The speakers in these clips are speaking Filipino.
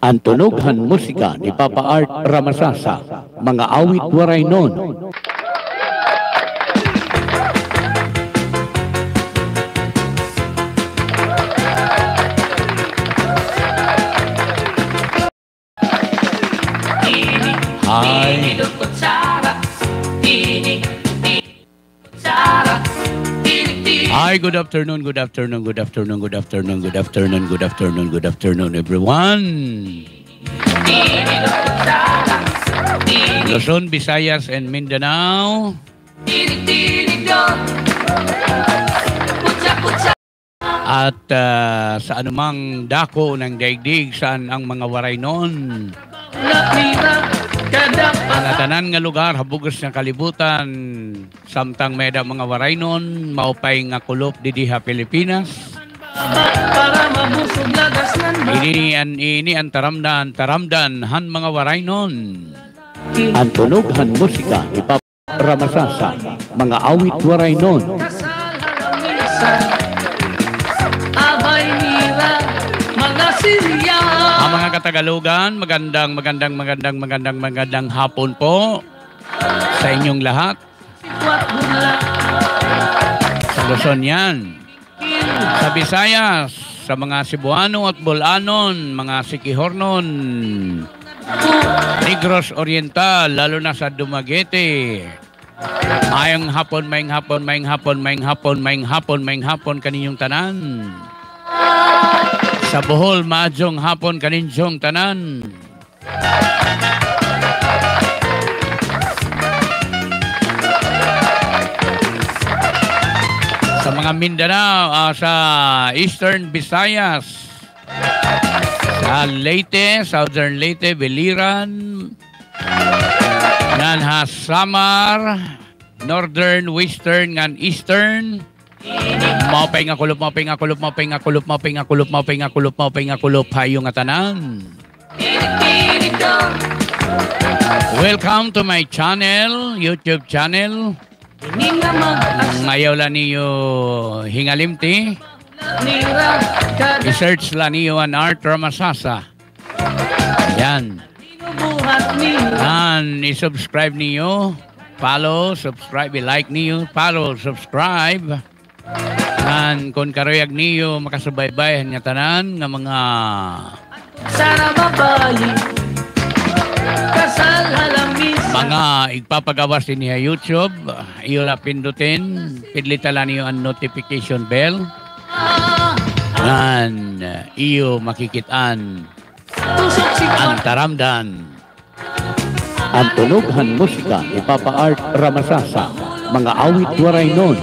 Ang tunughan musika ni Papa Art Ramasasa, mga awit waray nun. Hi, good afternoon, good afternoon, good afternoon, good afternoon, good afternoon, good afternoon, good afternoon, everyone. Luzon, Visayas, and Mindanao. At sa anumang dako ng daigdig, saan ang mga waray noon. Tanan nga lugar, habugos ng kalibutan, samtang meda mga waray nun, maupay nga kulop didiha Pilipinas. Ini ang taramdan, han mga waray nun. Ang tunughan musika ni Papa Ramasasa, mga awit waray nun. Ang mga Katagalugan, magandang hapon po sa inyong lahat. Sa Luzon yan. Sa Visayas, sa mga Cebuano at Bulanon, mga Siquijornon, Negros Oriental, lalo na sa Dumaguete. Mayang hapon kaninyong tanan. Sa Bohol, maadjong hapon kaninjong tanan. Sa mga Mindanao, sa Eastern Visayas, sa Leyte, Southern Leyte, Biliran, Nanhas, Samar, Northern, Western, and Eastern. Maupay nga kulop, hayong nga tanan. Welcome to my channel, YouTube channel. Ngayaw lang niyo hingalimti. I-search lang niyo ang Art Ramasasa. Yan. And i-subscribe niyo. Follow, subscribe, i-like niyo. Follow, subscribe. And kung karoyag niyo makasubaybay nga tanan nga mga igpapagawas din niya YouTube, iyo la pindutin, pidlitalan niyo ang notification bell. And iyo makikitaan ang taramdan. Ang tunughan musika ni Papa Art Ramasasa, mga awit waray nun.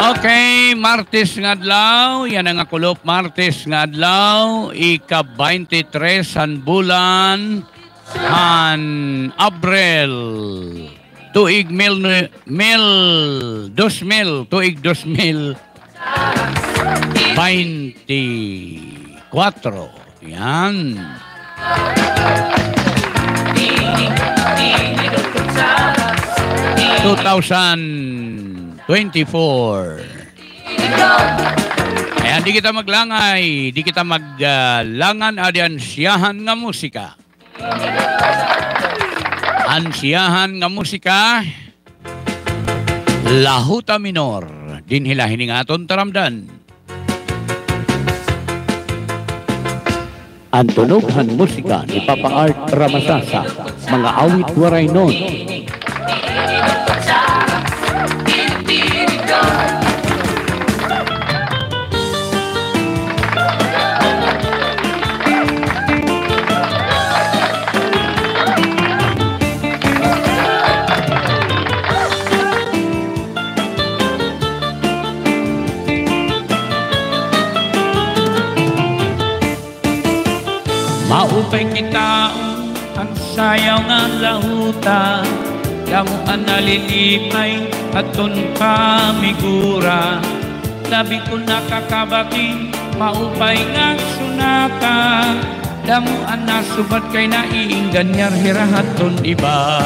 Okay, Martes nga adlaw, yan ang kulop Martes nga adlaw, ika-23 san bulan han Abril, tuig 2024. Yan. Ayan, di kita maglangay, di kita maglangan adi ansiyahan nga musika. Ansiyahan nga musika, lahuta minor, din hilahin nga aton taramdan. Ang tunughan musika ni Papa Art Ramasasa, mga awit waray nun. Maupay kita ang sayaw nga lahuta, damo ang nalilipay aton pamigura. Labi ko nakakabaki, maupay nga sunata, damo ang nasubat kay naiinggan nyar hirahaton iba.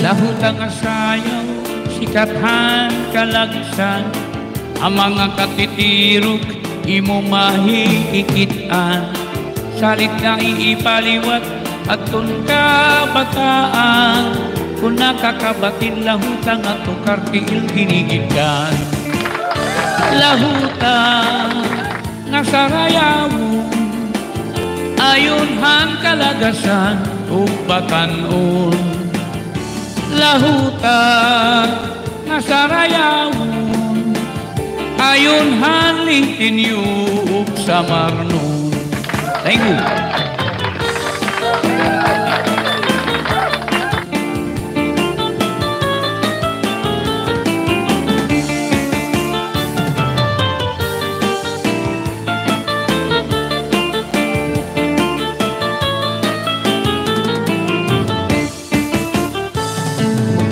Lahuta nga sayaw, sikathan kalagsan, ang mga katitirok imo mahiikitan. Salit nga iipaliwat at tun kabataan, kung nakakabatin lahutang at tukar tiil ginigidkan. Lahutang nga sarayaw ayon han kalagasan ug batan-on. Lahutang nga sarayaw ayon han litinyo ug samarnon. Thank you.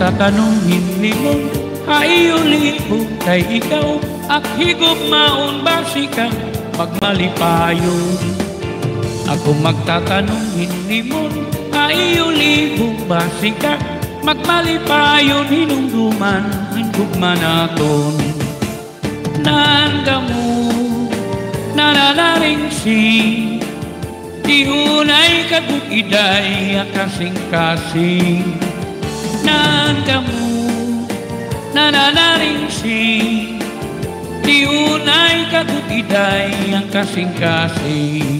Tatanungin nimo ayuli kay ikaw ak higop maun basika magmalipayon. Ako magtatanungin nimo ayuli basika magmalipayon hinungduman ang gugma naton. Nangamu nananaring sing tiunay kagugiday kasing-kasing. Nangamu nananaring sing tiunay kagugiday ang kasing-kasing.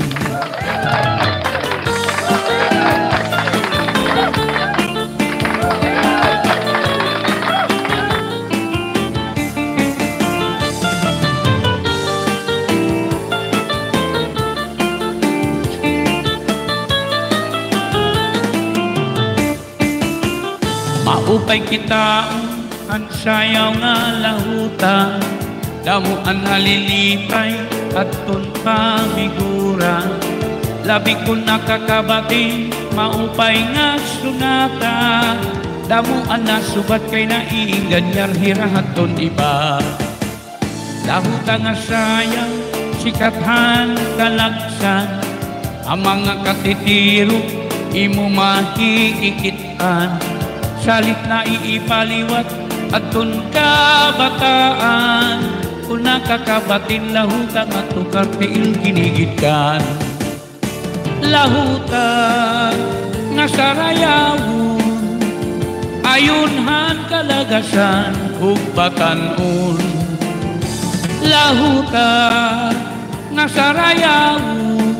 Maupay kita ang sayaw nga lahuta, damuan halilipay at tun pamigura. Labi ko nakakabati, maupay nga sunata, damuan na subat kay nainganyar hirahaton iba. Lahuta nga sayaw, sikathan kalagsan, ang mga katitiro imo mahiikitan. Salit na iipaliwat at tun kabataan, kung nakakabatin lahutang at tukar tiil ginigidkan. Lahutang nga sarayawon ayon han kalagasan ug batan-on. Lahutang nga sarayawon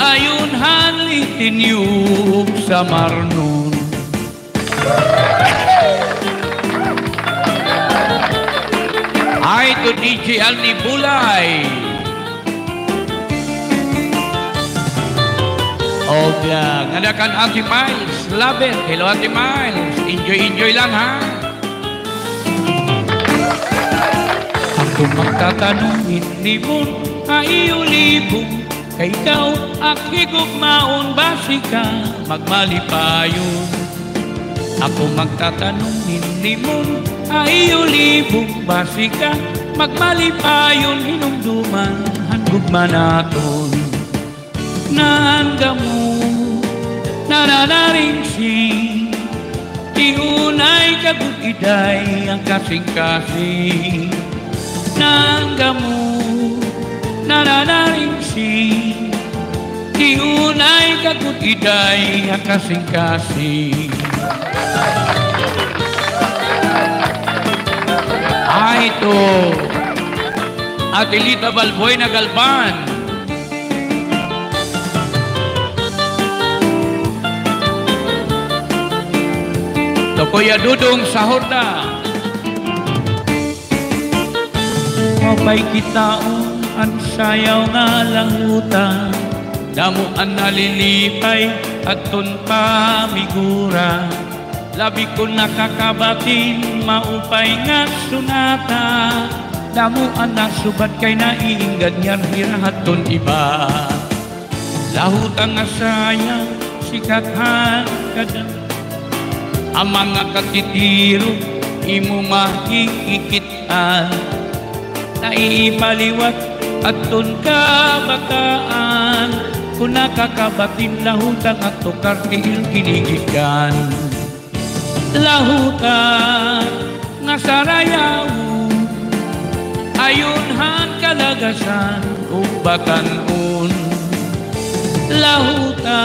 ayon han litinyo ug samarnon. Hi to DJ Alni Bulay. O ngadakan Ate Miles, love it. Hello Ate Miles, enjoy lang ha. Ako magtatanungin nimo ayulibong kay ikaw ak higop maun basika magmalipayon. Ako magtatanungin nimo ayulibong basika magmalipayon hinungduman hanggugma naton. Nangamu nananaring sing tiunay kagugiday ang kasing-kasing. Nangamu nananaring sing tiunay kagugiday ang kasing-kasing. Ito Atilita Balboy na Galban. To Kuya Dudong sa Horda. Mabay kitaon ang sayaw nga languta, damuan nalilipay at tun pamigura. Labi ko nakakabatin, maupay nga sunata, damuan na subat kay naingganyan hirahaton iba. Lahutang nga sayang sikathan kada, ang mga katitiro imo mahikikitan. Naipaliwat at tun kabataan, kung nakakabatin lahutang at tukar tiil kinigikan. Lahutan nga sarayaw ayon han kalagasan ug batan-on lahuta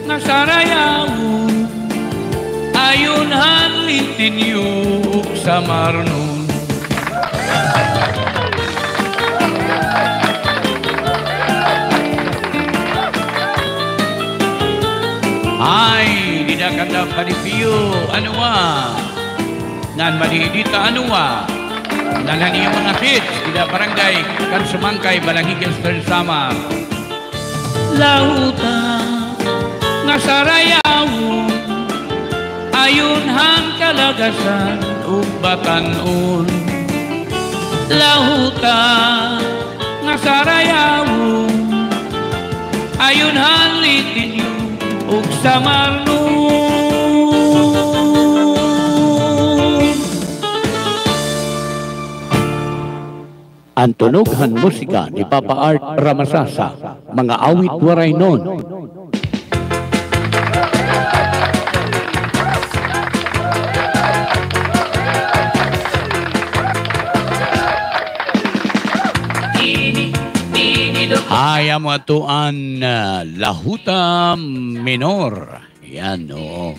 nga sarayawon ayon hanlitin ug sa marnon. Ay, tidak kata padipiyo, anuwa. Ngan madidita anuwa. Nanani yung mga kids, tidak barangay, kan sumangkay, balangigil sama. Lauta, nga sarayaw, ayun hang kalagasan, ug batan-on. Lauta, nga sarayaw, ayun hang litin ug sa marnon. Ang tunughan musika ni Papa Art Ramasasa, mga awit waray nun. Ayaw mo atuan Lahuta Minor. Yan, oo.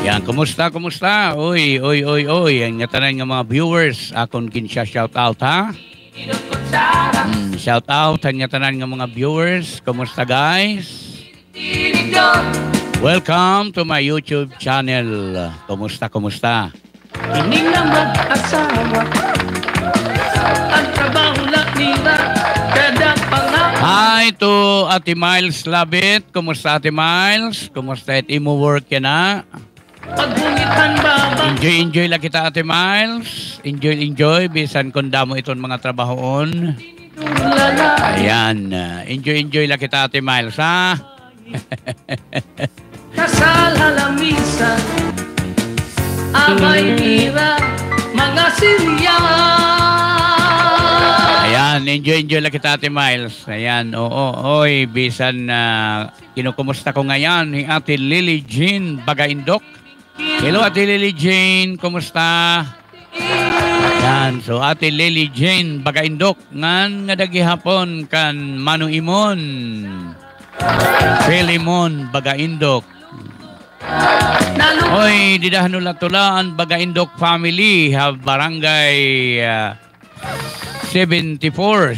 Yan, kumusta? Oy. Yan nga tanan nga mga viewers. Akon kinsya shout out, ha? Shout out sa nga tanan nga mga viewers. Kumusta, guys? Welcome to my YouTube channel. Kumusta? Ining na mag-asawa ang trabaho lang nila. Hi to Ate Miles Labit. Kumusta, Ate Miles? Kumusta imo work yan, na? Enjoy lang kita, Ate Miles. Enjoy. Bisan kunda mo iton mga trabahoon. Ayan. Enjoy lang kita, Ate Miles, ha? Kasalalamisan amay tira mga silya. Ayan, enjoy lang kita, Ate Miles. Ayan, oo. Oy, bisan kinukumusta ko ngayon ni Ate Lily Jean Bagaindok. Hello, Ate Lily Jean. Kumusta? Ayan, so Ate Lily Jean Bagaindok. Nga dagihapon kan Manu Imon. Pelimon Bagaindok. Oy, didahan tulaan Bagaindok family. Barangay 74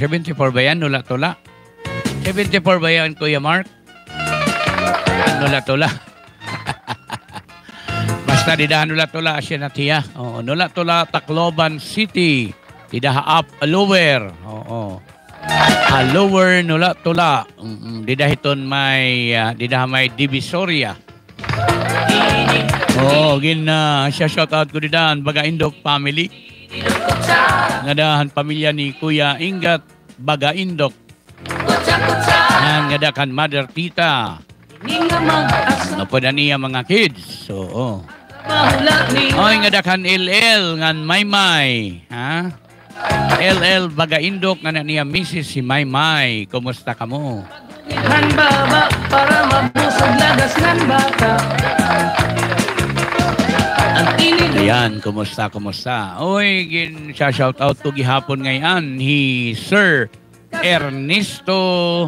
ba yan? Nula-tula? 74 ba yan, Kuya Mark? Nula-tula. Basta didahan nula-tula siya na tiya. Oo, nula-tula, Tacloban City. Didaha up, lower. Oo. Lower, nula-tula. Didahiton may, didaha may Divisoria. Oo, siya shoutout ko didahan, Bagaindok family. Ngadahan pamilya ni Kuya Ingat Bagaindok. Ngadakan Mother Tita. Napada niya mga kids. Oo. Oy, ngadakan LL ngan Maymay. Ha? LL Bagaindok nga niya Mrs. si Maymay. Kumusta ka mo? Baba para mabusog lagas ng bata. Ayan, kumusta? Oy, shout out to gihapon ngayon Sir Ernesto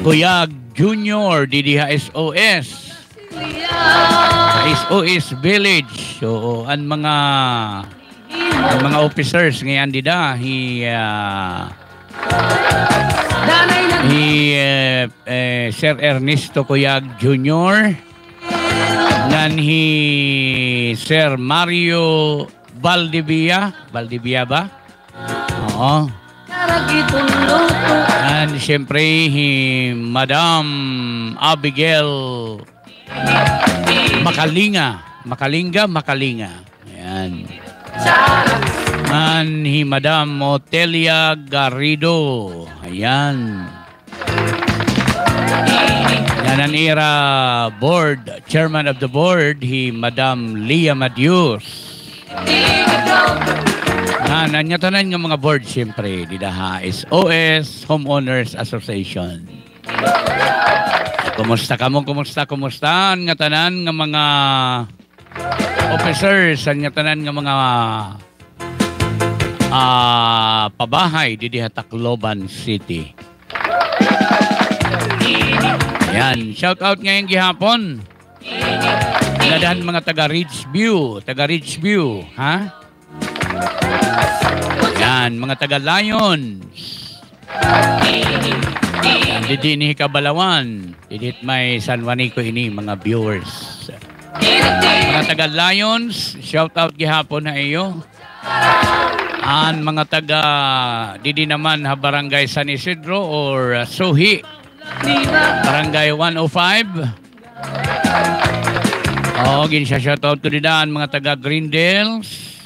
Kuyag Jr. Didiha SOS. SOS Village. So, ang mga officers ngayon dida Sir Ernesto Kuyag Jr. Ngan Sir Mario Valdivia ba? Oo. And siyempre Madam Abigail Makalinga. Ayan. And Madam Otelia Garrido. Ayan. Nananira board, chairman of the board, Madam Leah Madius. Nanyatanan ng mga board, siyempre, didaha SOS Homeowners Association. Kumusta? Ang ngatanan ng mga officers, ang ngatanan ng mga pabahay didi Tacloban City. Yan, shout out ngayong gihapon. Nadahan mga taga Ridgeview, ha? Yan, mga taga Lions. Didi ni Kabalawan, didit may San Juanico ini mga viewers. Mga taga Lions, shout out gihapon na iyo. An mga taga didi naman ha Barangay San Isidro or Suhi, Barangay 105. Shout out ko didaan mga taga Greendales,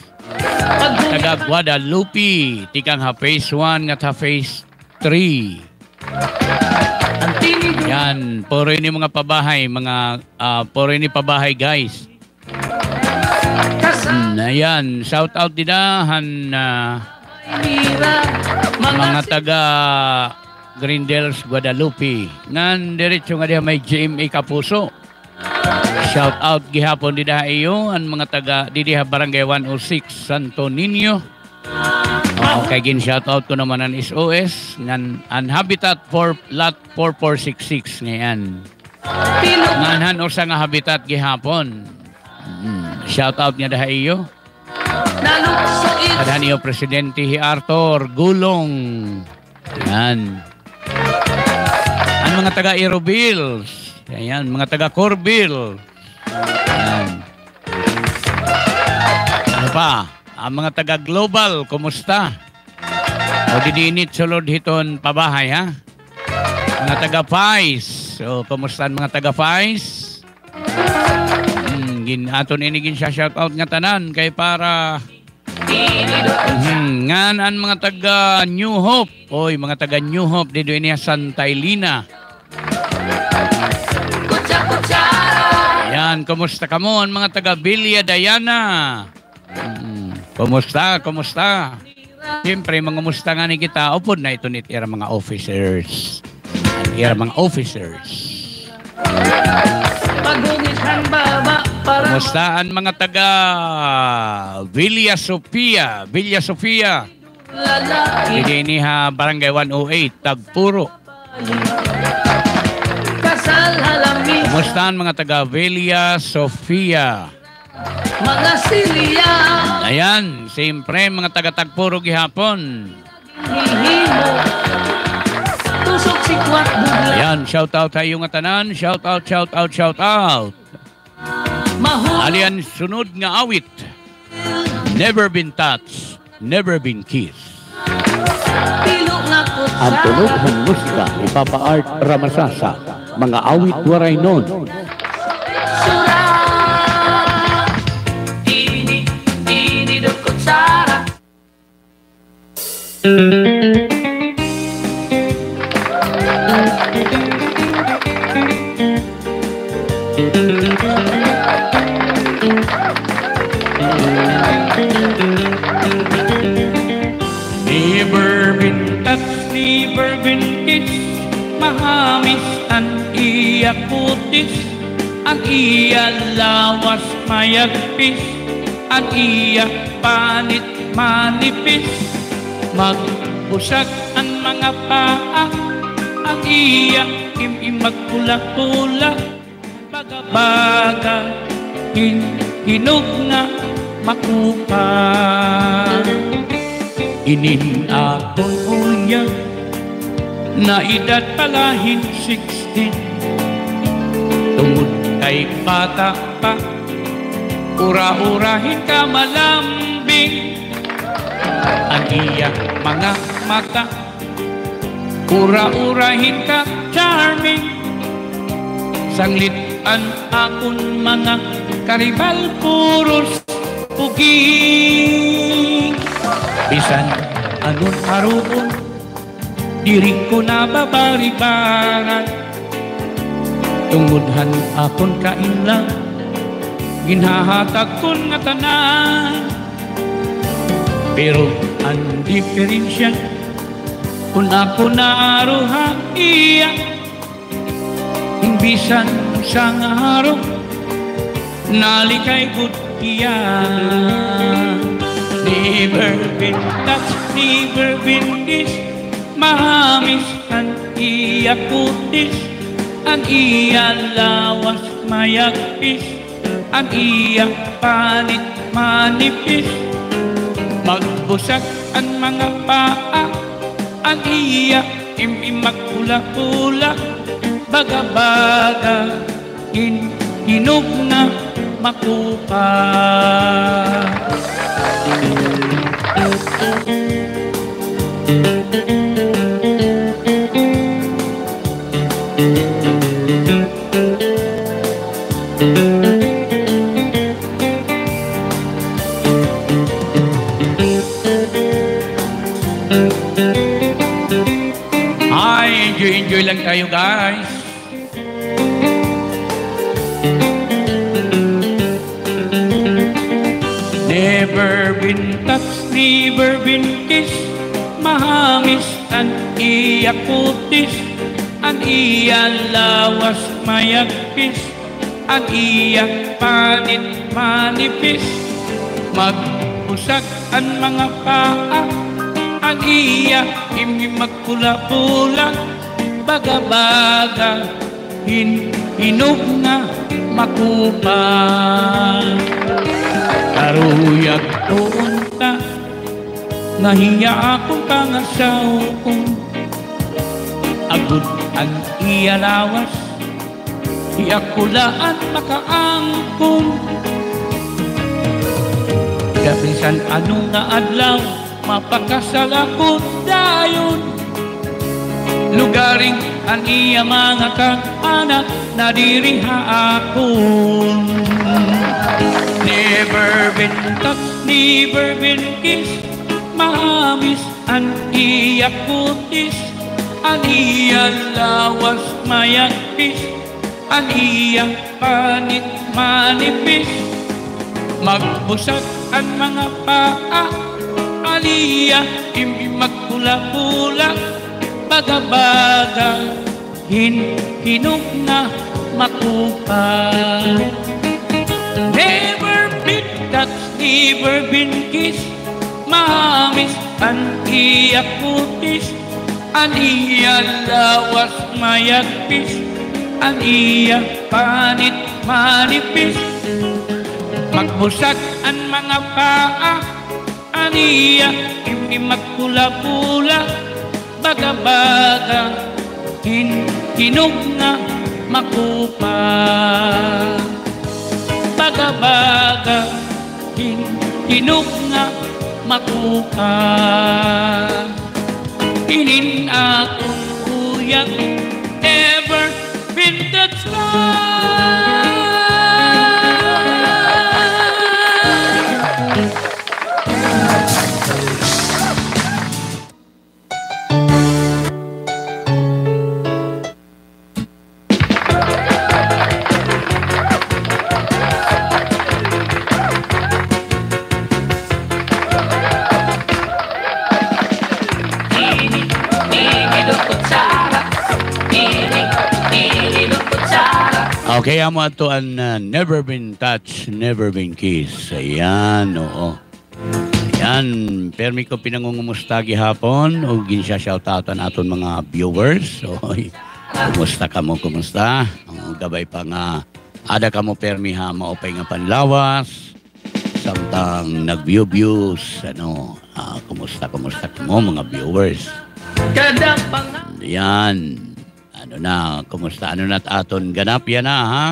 taga Guadalupe, tikang ha Phase 1 at ha Phase 3. Yan, puro ini mga pabahay, puro ini pabahay guys. Ayan, shout out didahan mga taga Greendales, Guadalupe. Ngan diretso nga diha may GMA Kapuso. Shout out gihapon didaha iyo ang mga taga didiha Barangay 106 Santo Niño. Okay, gin shout out ko naman ang SOS ngan ang Habitat for Lot 4466 ngayon. Nganhan usa nga habitat gihapon. Shout out niya daha iyo. Kadahan iyo Presidente Arthur Gulong. Yan. Ang mga taga Aerobills. Ayan, mga taga Corville. Ayan. Ano pa? Ang mga taga Global, kumusta? O didinit sulod hiton pabahay, ha? Mga taga Pais. So, kumusta ang mga taga Pais? Aton inigin siya shout out nga tanan kay para ngan ang mga taga New Hope. Oy, mga taga New Hope dito ini Santa Elena. Yan, kumusta kamo ang mga taga Villa Diana? Kumusta? Siyempre, mga musta nga ni kita. Upod na ito nit era mga officers. Kumusta ang mga taga Villa Sofia? Hindi ni ha Barangay 108, Tagpuro. Kumusta ang mga taga Villa Sofia? Mga silya. Ayan, siyempre mga taga Tagpuro gihapon. Hihimo. Tusok si Kwat Bugla. Ayan, shout out tayo nga tanan. Shout out. Alian sunod nga awit. Never been touched, never been kissed. Ang tunog ng musika ni Papa Art Ramasasa, mga awit waray nun. Never been touched, never been kissed, mahamis ang iya kutis, ang iya lawas mayagpis, ang iya panit manipis, magbusag ang mga paa, ang iya magpula-pula, baga-baga, hinog na makupa. Inin akong unya, na edad palahin 16, tungod kay bata pa, ura-urahin ka malambing, ang iya mga mata, ura-urahin ka charming, sanglitan akong mga karibal puros puging. Bisan anong aruon, diri ko na babaribaran, tungudhan akong kainlang, ginhahatag kon nga tanan. Pero ang diferensya, kung ako naaruha iya, bisan sa nga harong, nalikay gud iya. Never been touched, never been kissed. Mahamis ang iya kutis, ang iya lawas mayagpis, ang iya panit manipis. Magbusag ang mga paa, ang iya imagpula-pula. Baga-baga, hinog na makupa. Ay, enjoy lang tayo, guys. Never been touched, never been kissed. Mahamis ang iya kutis, ang iya lawas mayagpis, ang iya panit manipis. Magpusag ang mga paa, ang iya magpula-pula. Baga-baga, hinog na makupa. Karuyag punta, nahiya akong pangasaw kong agud ang iya lawas, iakulaan makaangkong. Kapisan anong nga adlaw, mapakasalakot dayon. Lugaring ang iya mga kag-anak, nadiriha akong. Never been touched, never been kissed. Mahamis ang iya kutis, ang iya lawas mayagpis, ang iya panit manipis. Magbusag ang mga paa, ang iya magpula-pula. Baga-baga, hinog na makupa. Never been touched, never been kissed. Mahamis ang iya kutis, ang iya lawas mayagpis, ang iya panit manipis. Magbusag ang mga paa, ang iya magpula-pula. Baga-baga, hinog na makupa. Baga-baga, hinog na makupa. Inin akong kuyak, never been touched by. Okay, amo ato ang never been touched, never been kissed. Ayan, oo. Ayan, permi ko pinangungumusta gihapon o ginsya shoutoutan aton mga viewers. So, kumusta ka mo, kumusta? Ang gabay pa nga, ada ka mo permi ha, maupay nga panlawas. Samtang nag-views, kumusta ka mo mga viewers? Ayan. Ano na, kumusta? Ano na aton ganap yan na, ha?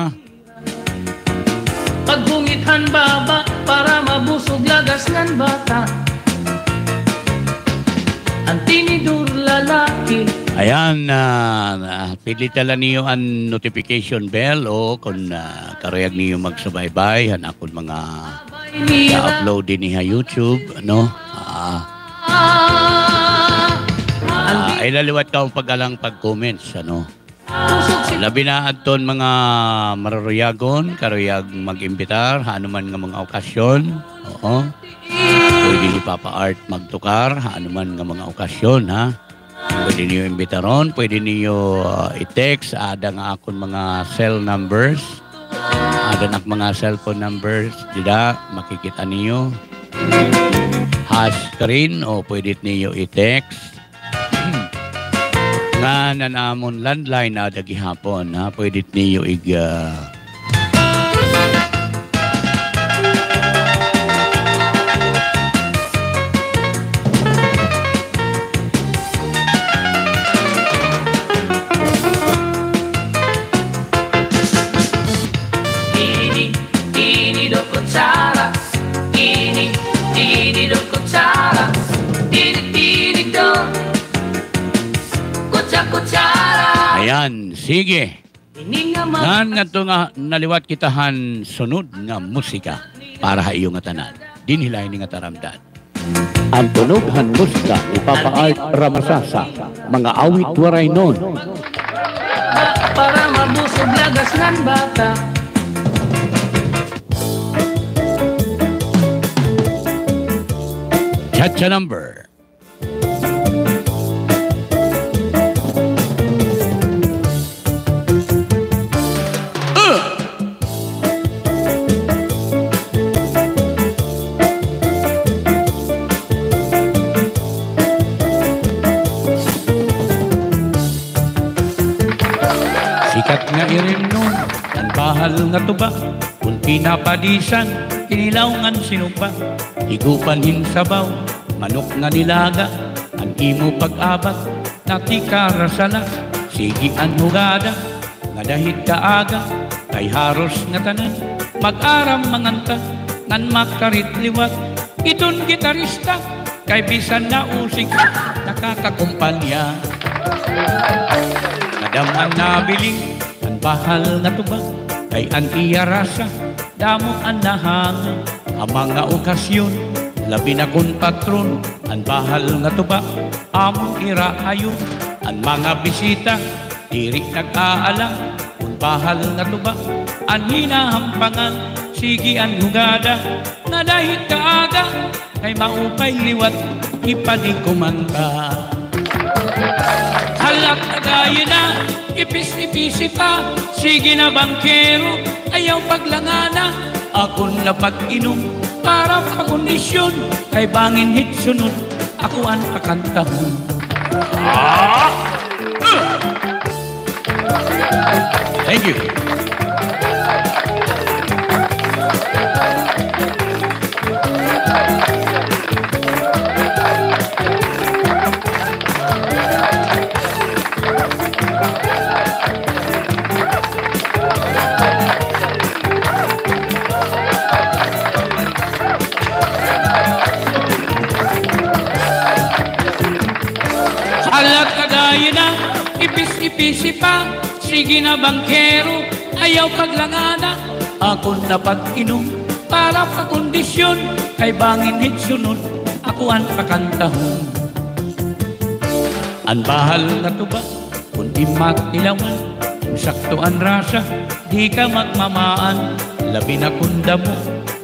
Pagbungithan baba para mabusog lagas ng bata. Ang tinidur lalaki. Ayan, pilitala niyo ang notification bell o kung karayag niyo magsubaybay, hanakon mga upload din niya YouTube, ano? Ay laliwat ka pag-alang pag-comments, ano? Labi na adton mga mararuyagon, karuyag mag-imbitar, hanuman nga mga okasyon. Oo. Pwede ni Papa Art magtukar, hanuman nga mga okasyon, ha? Pwede niyo imbitaron, pwede niyo i-text, ada nga akon mga cell numbers. Ada na mga cellphone numbers, dida, makikita niyo. screen o pwede niyo i-text. Nga nanamon landline na dagihapon ha, pwede niyo Ini do kutsara, ini do kutsara, ini do kutsara. Ayan, sige. Ini nga Ngan nga to nga naliwat kitahan sunod nga musika para sa iyo nga tanan. Dinhilay ni nga taramdan. Ang tunughan musika ni Papa Art Ramasasa, mga awit waray nun. para mabusog lagas ng bata. Chacha number. Sikat nga irin nun, ang bahal nga tuba, kung pinapadisan, kinilawngan sinupa, higupan hinsabaw, manok nga nilaga, ang imo pag-abat, natikara sala, sige ang hugada, nga dahit kaaga, kay haros nga tanan, mag-aram manganta, ngan makarit liwat, iton gitarista, kay bisan na usik, nakakakumpanya. Nadam ang nabiling, ang bahal na tuba, kay ang iyarasa, damo ang nahanga, ang mga okasyon, labi na kung patron, ang bahal na tuba, among iraayon, ang mga bisita, diri nag-aalang, kung bahal na tuba, ang hinahampangan, sige ang hugada, na dahil kaaga, kay maupay liwat, ipanikumanta. Halat na gaya na, ipis-ipisi pa, sige na bangkero, ayaw paglangana, akong napag-inom, para pakondisyon, kay bangin hit sunod, ako ang pakantahon. Thank you. Halat kagaya na, ipis-ipisi pa, sige na bangkero, ayaw paglangana, ako na pag-inom, para pakondisyon, kay bangin hit sunod, ako ang pakantahon. Ang bahal na tuba, kundi mag-ilawan, kung sakto ang rasa, di ka magmamaan, labi na kunda mo,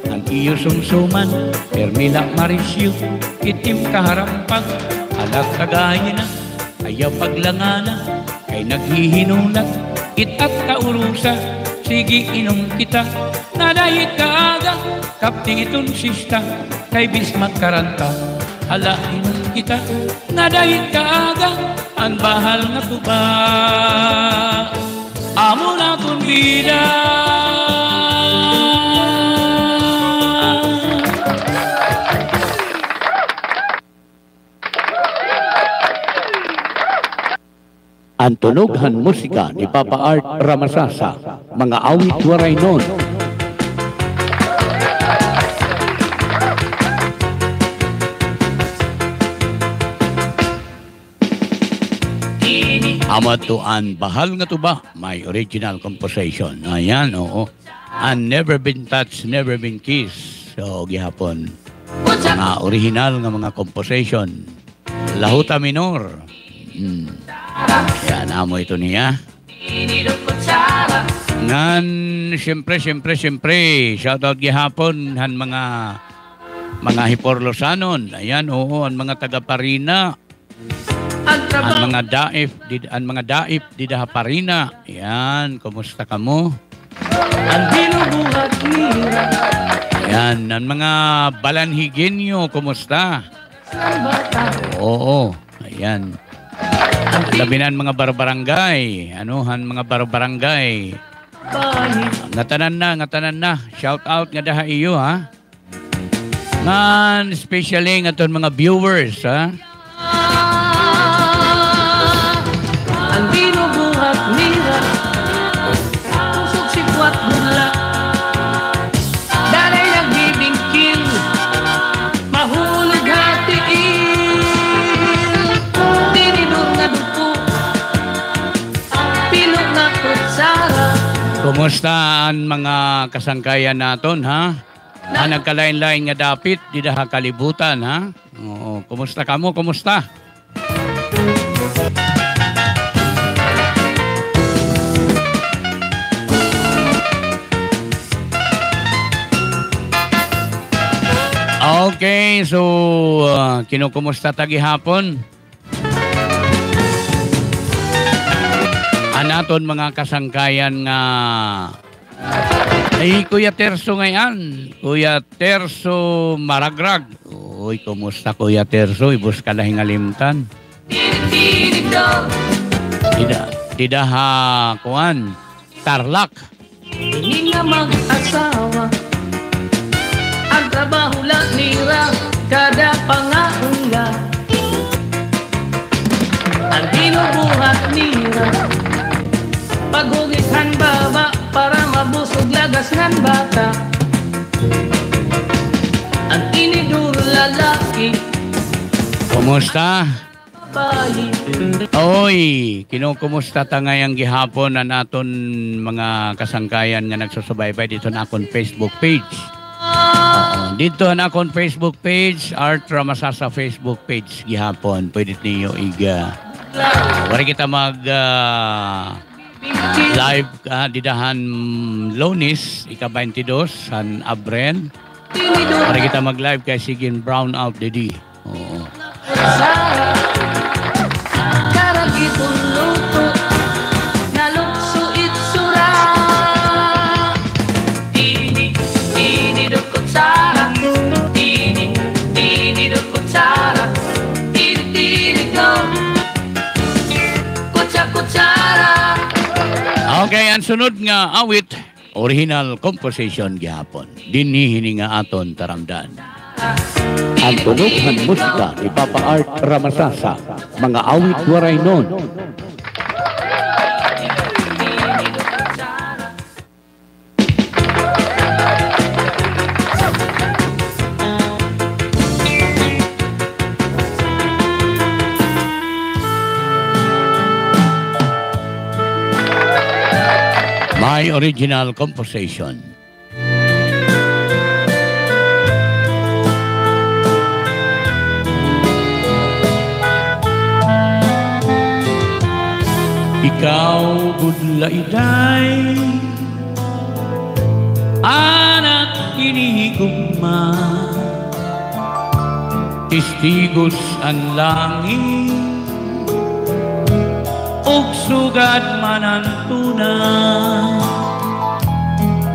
ang iyo sumsuman, permila marisyo, itim kaharampang, halat kagaya na, ayaw paglangana, kay naghihinulat, ita't kaurusa, sige inom kita, na dahil kaaga, kapti itong sista, kay bismak karanta, hala inom kita, na dahil kaaga, ang bahal na tuba, amo na kong bida. Ang tunughan musika ni Papa Art Ramasasa, mga awit waray nun. Amat to ang bahal nga tuba, may original composition. Ayan, oo. And never been touched, never been kissed. So, gihapon, mga original nga mga composition. Lahuta minor. Yan, amo ito niya. Ngan, siyempre, shoutout gihapon, han mga Hiporlosanon. Ayan, oo, ang mga taga-Parina. Ang mga daip di Parina. Ayan, kumusta ka mo? Ang binubuhat nila. Yan, ang mga balanhigenyo, kumusta? ng bata. Oo, ayan. Labinan mga barbarangay, anuhan mga barbarangay. Balit Ngatanan na. Shout out nga daha iyo, ha? Ngan, especially nga ton mga viewers, ha? ang binubuhat nila. Pusok sikwat mula. Dalay nagbibingkil. Mahulog hatiin. Tinidor nga duko. Pilok na kutsara. Kumusta ang mga kasangkayan naton, ha? Nagkalain-lain nga dapit, di daha kalibutan, ha? Oo, kumusta kamo? Kumusta? Okay, so kinukumusta tagi hapon? Anaton mga kasangkayan nga ay Kuya Terso ngayon. Kuya Terso Maragrag. Uy, kumusta Kuya Terso? Ibus ka lahing alimtan. Tinig daw. Tida ha, kuan, Tarlac. Hindi nga mag-asawa. Ang trabaho lang nila. Kada pangaula. Ang binubuhat nila. Pagugitan baba para mabusog lagas ng bata. Ang tinidur lalaki. Kumusta? Bayi. Oy, kinukumusta ta ngayang gihapon na naton mga kasangkayan nga nagsusubaybay dito na akong Facebook page. Dito na akong Facebook page, Art Ramasasa Facebook page gihapon. Pwede niyo iga. Wari kita mag live didahan Lunes, ika-22 San Abren. Wari kita mag live kay Sigin Brown out dedi. Oo. Karagitong luto. Nalukso itsura. Tinidor kutsara. Tinidor kutsara. Tinig daw. Kutsara. Okay, ang sunod nga awit, original composition gihapon. Dinihini nga aton taramdan. Ang tunog ng musika ni Papa Art Ramasasa, mga awit waray nun. My original composition. Ikaw budlaiday, anak hinihigugma, testigos ang langit, ug sugad manantuna,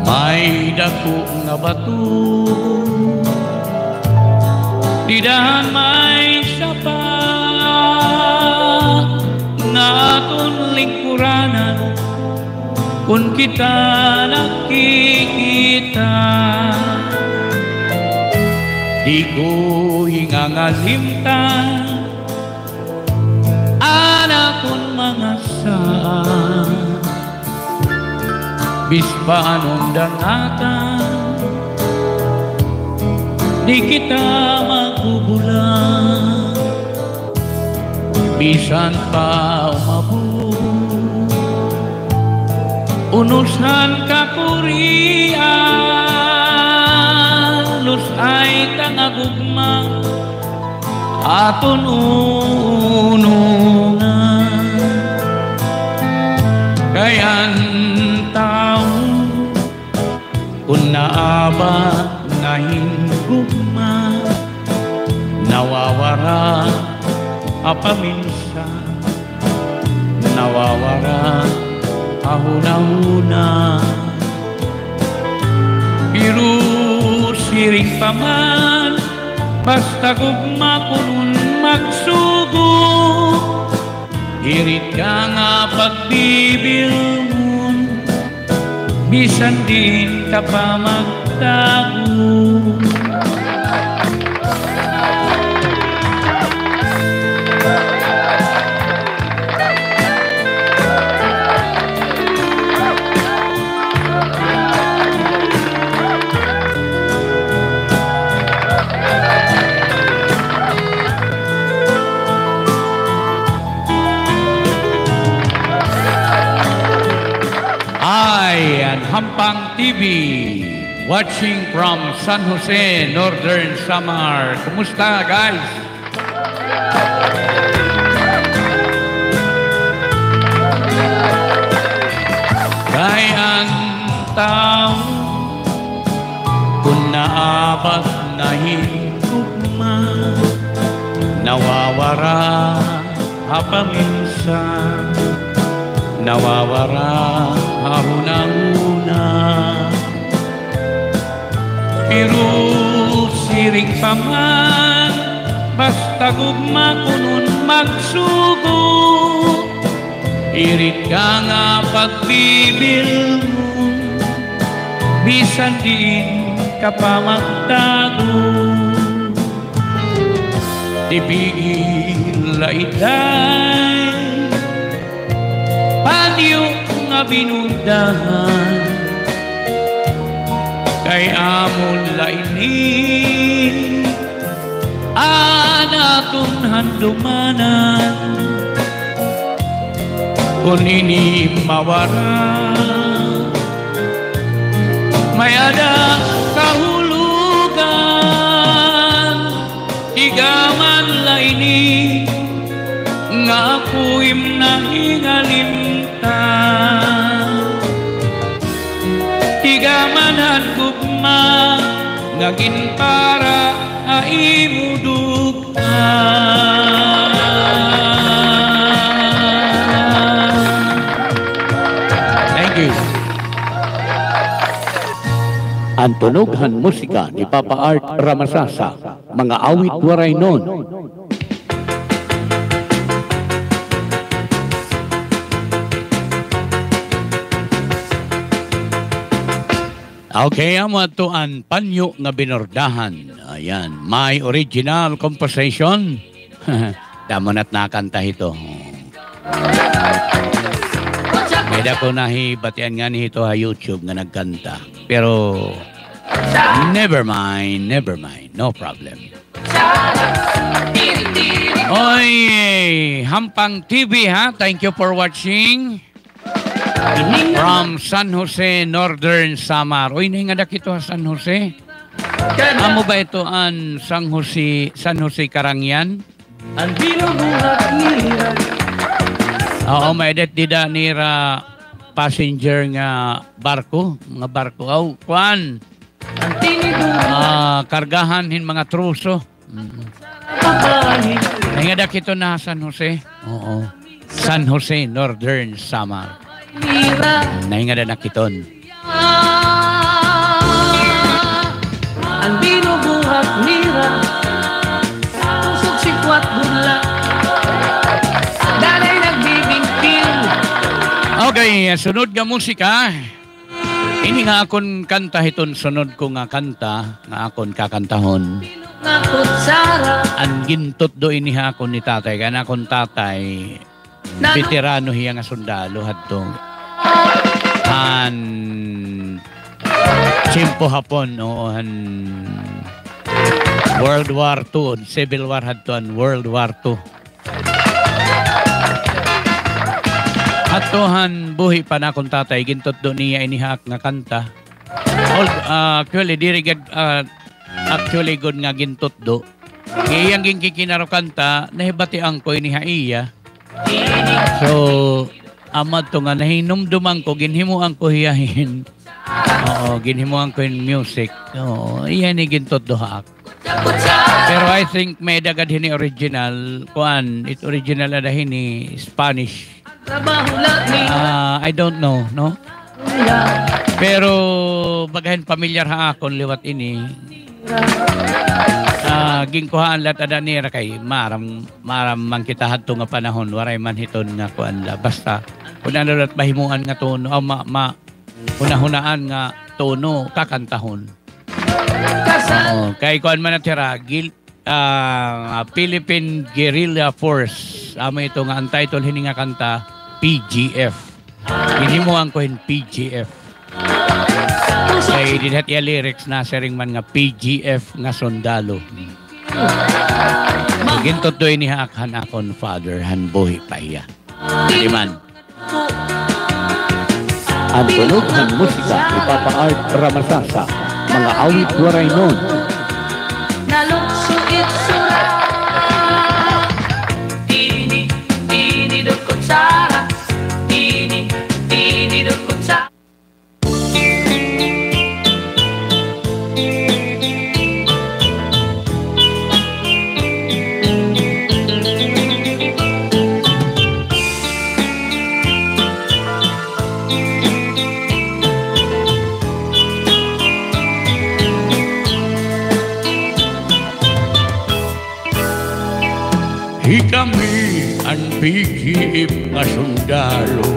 may dako nga bato, didahan may sapa, nga aton lingkuranan kung kita nakikita. Di ko hingangalimtan anak kong mga saan, bispa anong dangatan, di kita magbubulan. Bisan pa umabot, unusan ka kurian, lus ay tangagugma, aton unungan. Kayan tao, kung naaba na hingugma, nawawara apaminsan, nawawara ahuna-huna. Pero siring pa man, basta gugma ko nun magsugo. Irit ka nga pagbibilmon, bisan din ka pa magtago. Hampang TV, watching from San Jose, Northern Samar. Kumusta, guys? Kayang tao kung naabat na higugma, nawawara hapaminsan, nawawara harunang-una. Pero siring pa man, basta gugma ko nun magsugo. Irit ka nga pagbibil mo, bisan din ka pa magtago. Tibigil laiday, panyo nga binundahan, kay amon laini anaton handumanan. Kung ini mawara mayada kahulugan, igaman laini nga ako'y nangingalintan. Tigamanan gugma ngagin para aimudugtan. Thank you. Ang tunughan musika ni Papa Art Ramasasa, mga awit waray nun. Okay, amo ato ang panyo nga binordahan. Ayan, may original composition. Damo na't nakanta ito. Kaya ko nahibatian nga ni ito ha YouTube nga nagkanta. Pero, never mind, no problem. Oy, Hampang TV ha, thank you for watching. From San Jose, Northern Samar. Uy, nahingadak ito San Jose. Amo ba ito ang San Jose Karangyan? Oo, may edit dida nira passenger nga barko. Mga barko. Oh, kwan. Kargahan hin mga truso. Nahingadak ito na San Jose. Oo. San Jose, Northern Samar. Nahinga na nakiton. Ang binubuhat nira, pusok sikwat bula, dalay nagbibingtil. Okay, sunod nga musika. Ini nga akon kanta hiton, sunod ko nga kanta nga akon kakantahon. Ang gintot do ini akon ni tatay, kana akon tatay veterano hiya nga sundalo hadto an Chimpo hapon o an World War II, Civil War hadto an World War II. Hatohan buhi pa na akong tatay gintot do niya inihak nga kanta. Actually dirigad actually good nga gintot do. Iyang ginkikinaro kanta nahibatian ko iniha iya. So, amad to nga nahinumduman ko, ginhimuan ko hiyahin. Oo, ginhimuan ko yung music. Oo, iyan ni gintot dohak. Pero I think may dagad hini original. Kuan, it original na hini Spanish. I don't know, no? Pero bagahin pamilyar ha akon liwat ini. Gingkuhaan lahat adanira kay maram man kita hadto nga panahon waray man hiton nga kuan la basta kun ano lat mahimuan nga tono o hunahunaan nga tono kakantahon. Kay kuan man natira Philippine Guerrilla Force amo ito nga ang title hini nga kanta PGF. Himuan ko hin PGF. Kay dihat ya lyrics na sering man nga PGF nga sundalo. Gintot doy ni hakhan akon father han buhi pa iya. Liman. Ang tunog ng musika ni Papa Art Ramasasa, mga awit waray nun. Naluksuit sura. Tini, tini dot kutsara. Tini, tini dot kutsara. Kami ang PGF nga sundalo,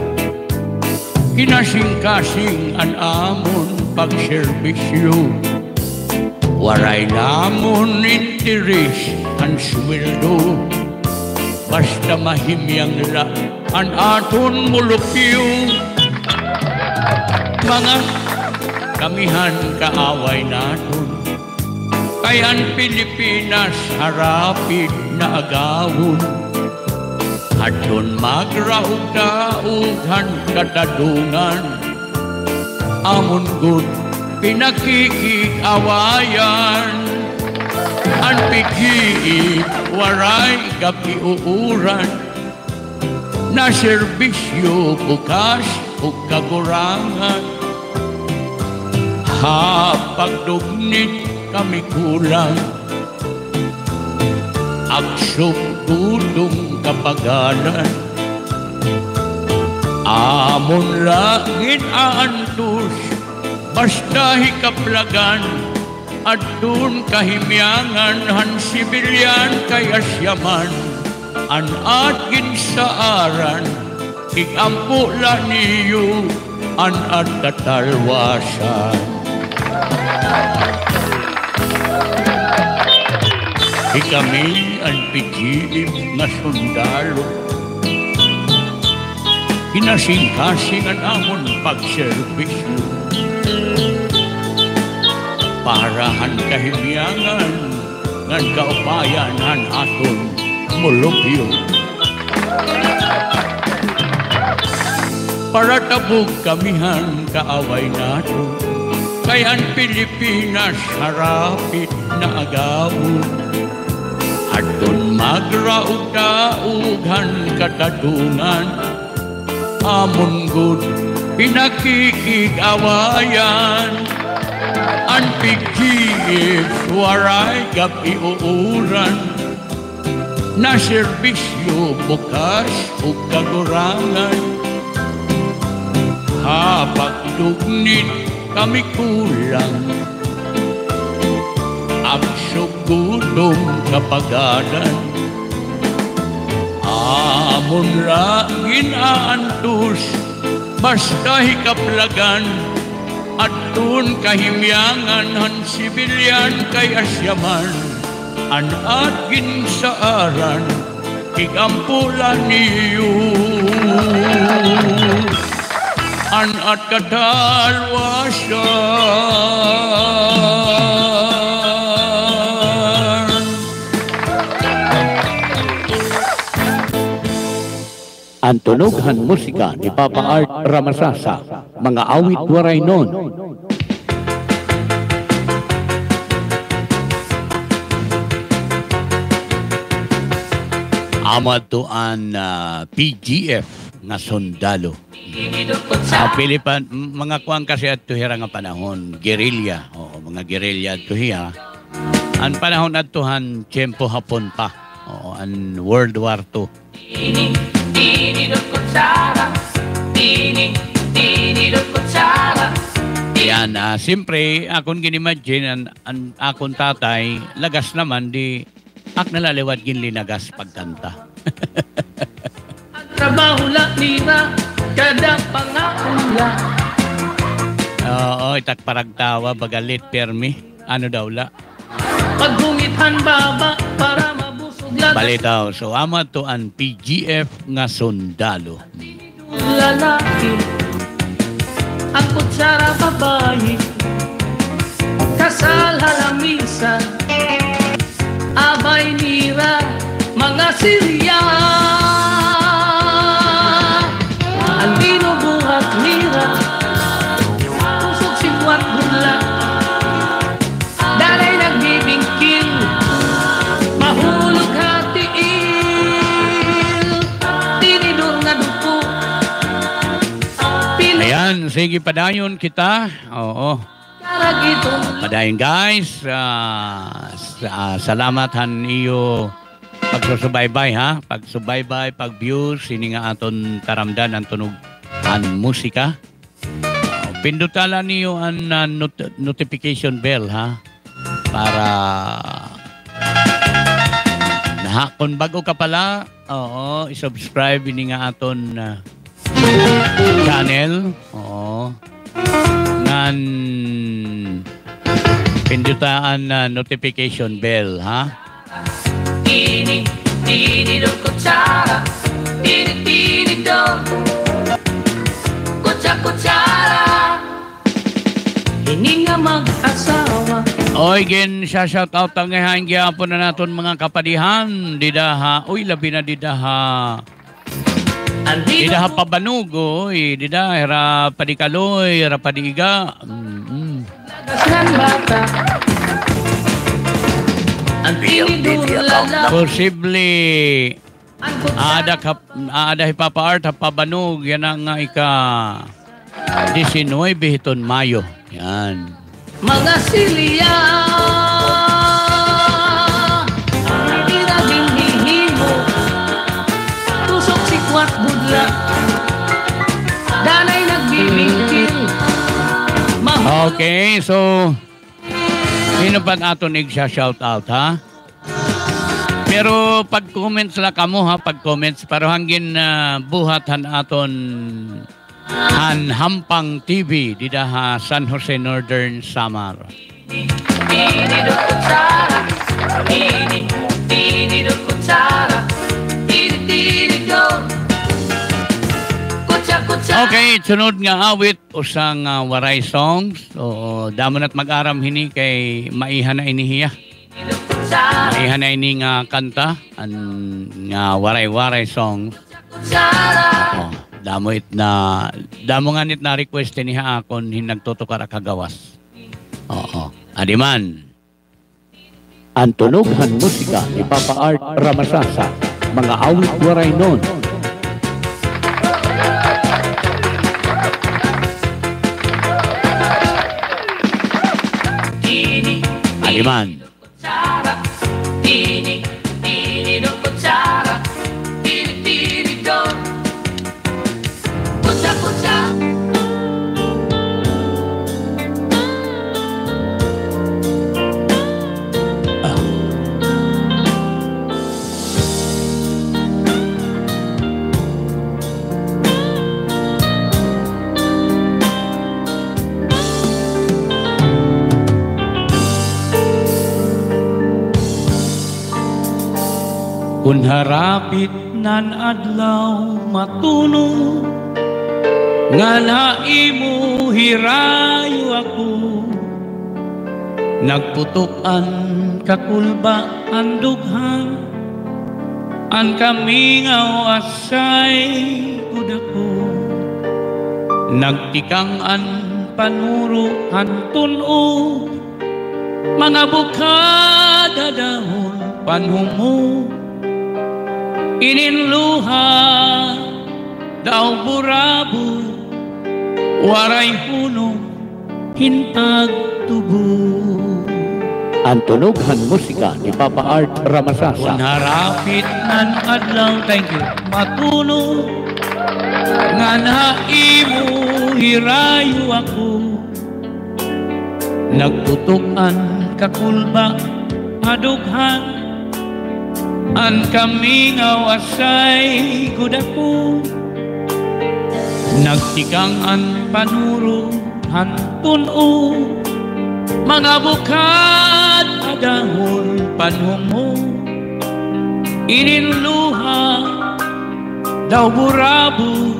kinasing-kasing ang amon pagserbisyo. Waray namon interes ang sweldo, basta mahimyang la ang aton mulupyo. Mga kamihan kaaway naton, kay ang Pilipinas harapid na agawon. Adun magraog-daogan katadungan, amon gud pinakikig-awayan. Ang PGF waray gapiuuran, na serbisyo bukas o kagurangan. Pagdugnit kami kulang, aksok tutong kapagalan. Amon langit aantos, basta hikaplagan. Adun kahimyangan han sibilyan kay asyaman. An atin sa aran, ikampula niyo an at tatalwasan. Kami ang PGF nga sundalo, kinasing-kasing ang amon pagserbisyo. Parahan kahimyangan ngan kaupayan han aton mulupyo. Para tabog kamihan kaaway nato, kay ang Pilipinas harapit na agawon. Adun magraog-daogan katadungan, amon gud pinakikig-awayan. Ang PGF waray gapiuuran, na serbisyo bukas o kagurangan. Pagdugnit kami kulang, aksok gudong kapagalan. Amon langin aantos, basta hikaplagan. Atun kahimyangan han sibilyan kay asyaman. An atin sa aran, ikampulan niyo. An at katalwasan. Ang tunog ng musika ni Papa Art Ramasasa, mga awit waray nun. Amad to ang PGF nga sundalo. Sa Pilipan, mga kuwang kasi at tuhira nga panahon, guerrilla, mga guerrilla at tuhiya. Ang panahon at tuhan, tiyempo hapon pa, ang World War II. Ayan, siyempre, akong ginimagine, ang akong tatay, lagas naman, di, ak nalaliwad ginlinagas pagkanta. Trabaho la nira, kada pangaula. Oo, itak paragtawa, bagalit, permi. Ano daw la? Paghungithan baba para mabusog lagas. Balitaw. So, ama to ang PGF nga sundalo. Lalaki, ang kutsara babae, kasal halamisan, abay nira, mga Sirya. Ang binubuhat nira, pusok siwat bula, dalay nagbibingkil, mahulog hatiil, tinidor nga dupo. Ayan, sige, padayon kita. Oo. Padayon, guys. Salamat han iyo pagsusubaybay, ha? Pagsubaybay, pag-views, sini nga aton karamdan ang tunog ang musika. Pindutala niyo ang notification bell, ha? Para kung bago ka pala, oo, i-subscribe ini nga aton channel. Oo. Ngan pindutaan na notification bell, ha? Tini, tini do kutsara, tini, tini do, kutsara, hindi nga mag-asawa. Oy, gen siya shout out ang ngayon gyapon na naton mga kapadihan. Didaha, uy, labi na didaha. Didaha pabanog, oy, didaha, hera padikaloy, hera padiga. Lagas ng bata, ang tinidulala, Posible ang kutsara, ada Papa Art pabanog yan ang nga ika 19 hiton Mayo. Yan. mga Silya. Hindi na hinihimo, tusok sikwat budla, danay nagbibingkil, Okay, so sino pa aton shout out, ha? Pero pag-comments la kamo, ha, pag-comments para hangin buhat han aton han Hampang TV dida ha San Jose Northern Samar. Tini do kutsara, tini do kutsara, tini do, kutsara. Okay, sunod nga awit usang waray songs. So, damo na't mag-aram hini kay maihan na inihiya. Maihan na ini nga kanta an nga waray-waray songs. Oh, damo nga nit na request niya akon hinagtutukar kagawas. Oo. Adiman. Ang tunughan musika ni Papa Art Ramasasa, mga awit waray nun. Adiman. Tini, tini do kutsara, tini do, kutsara. Kung harapit nan adlaw matuno, nga naimo hirayo ako, nagputukan kakulba ang dughan, ang kamingaw asay kudako, nagtikang an panuro hantun o, mga bukada dahon panhumo, ininluha daw burabo, waray hunong hintag tubo. Ang tunughan musika ni Papa Art Ramasasa. Kung harapit nan adlaw, thank you, matuno, nga naimo hirayo ako, Nagtutukan kakulba adughan an kami ngawasay gudako. Nagtigang an panuro hantun o mga bukad adahol panhumo. Ininluha daw burabu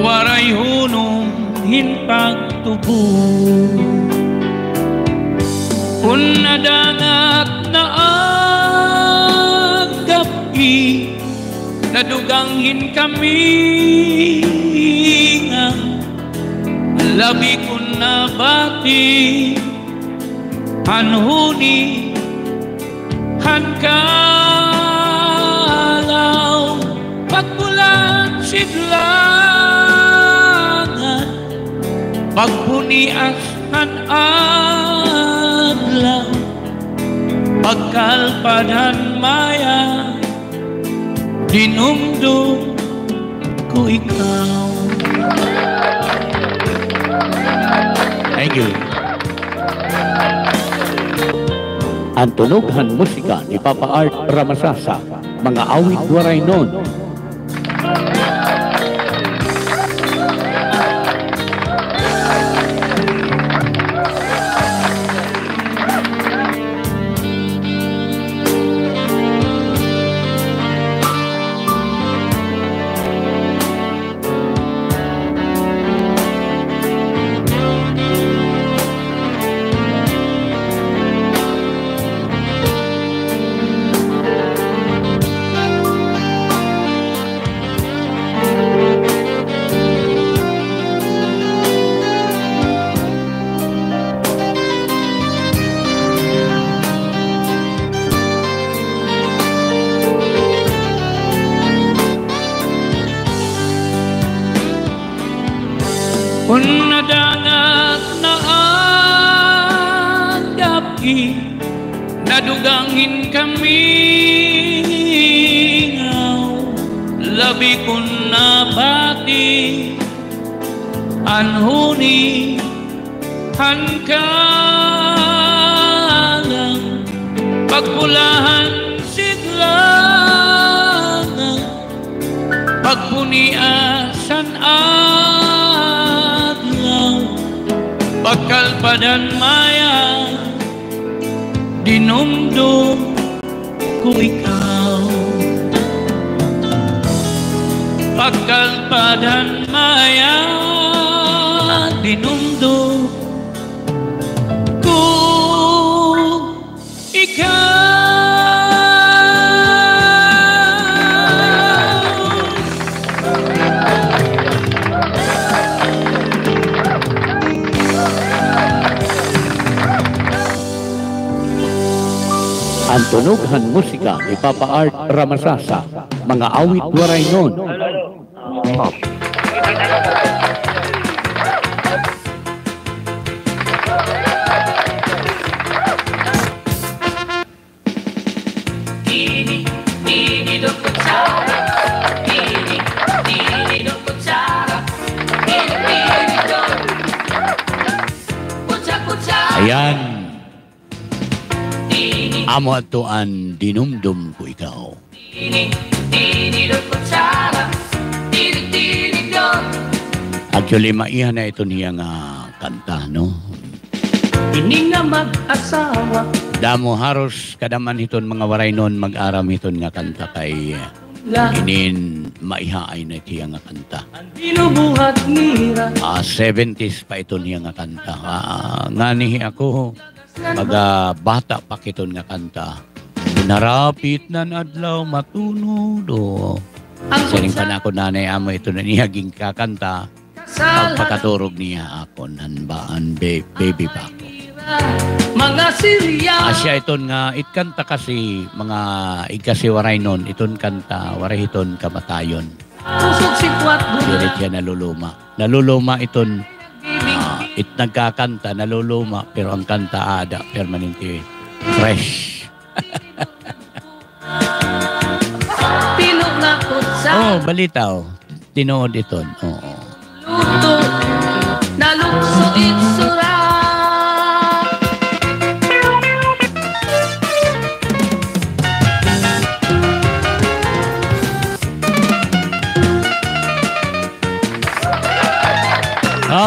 waray hunong hinpagtubo. Kung nadangat na ang gabi naduganhin kami nga labi ko na bati hanhuni hankalaw pagbulan siglangan pagpunias adlaw pagkalpadan maya dinumdum ko ikaw. Thank you. Ang tunughan musika ni Papa Art Ramasasa, mga awit waray nun. Kung nadangat na ang gabi nadugangin kami ngaw labi ko na bati anhuni hankalang pagpulahan siglangan pagpuniasan pagkalpadan maya dinumdum ko ikaw. Pagkalpadan maya dinumdum ko ikaw. Ang tunughan musika ni Papa Art Ramasasa, mga awit waray nun. Ayan. Amo atoan dinumdum ko ikaw. Actually, maihan na ito niya nga kanta, no? Ining na mag-asawa. Damo haros kadaman hiton mga waray nun mag-aram hiton nga kanta kay inin maihaay na ito nga kanta. Binubuhat nira. 70s pa ito niya nga kanta. Nganihi ako, pag bata pa kiton nga kanta. Narapit na adlaw matunod. Sining pa na ako nanay amo ito na niyaging kakanta. Pagpakaturog niya ako nanbaan baby pa ako. Mga Syria. Asya iton nga itkanta kasi mga igkasi waray nun. Iton kanta waray iton kamatayon. Pusok si Kwat. Diret siya naluluma. Naluluma iton nagkakanta, naluluma, pero ang kanta ada, permanente, fresh. Pinok na kutsa. Oh, balitaw. Tinood iton. Oo. Luto. Nalukso itsura.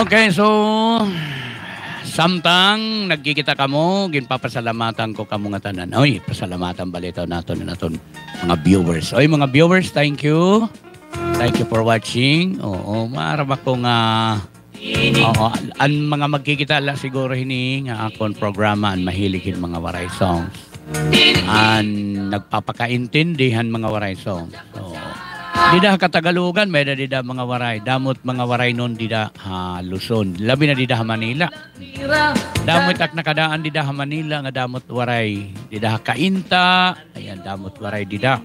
Okay, so samtang nagkikita kamo, ginpapasalamatan ko kamo nga tanan. Oy, pasalamatan balitaw naton mga viewers. Oy, mga viewers, thank you. Thank you for watching. Oo, maarap ako nga ang mga magkikita la siguro hini nga akon programa an mahiligin mga waray songs. An nagpapakaintindihan mga waray songs. So, dida katagalugan, may na dida mga waray. Damot mga waray nun dida Luzon. Labi na dida Manila. Damot ak nakadaan dida Manila nga damot waray. Dida Kainta. Ayan, damot waray dida.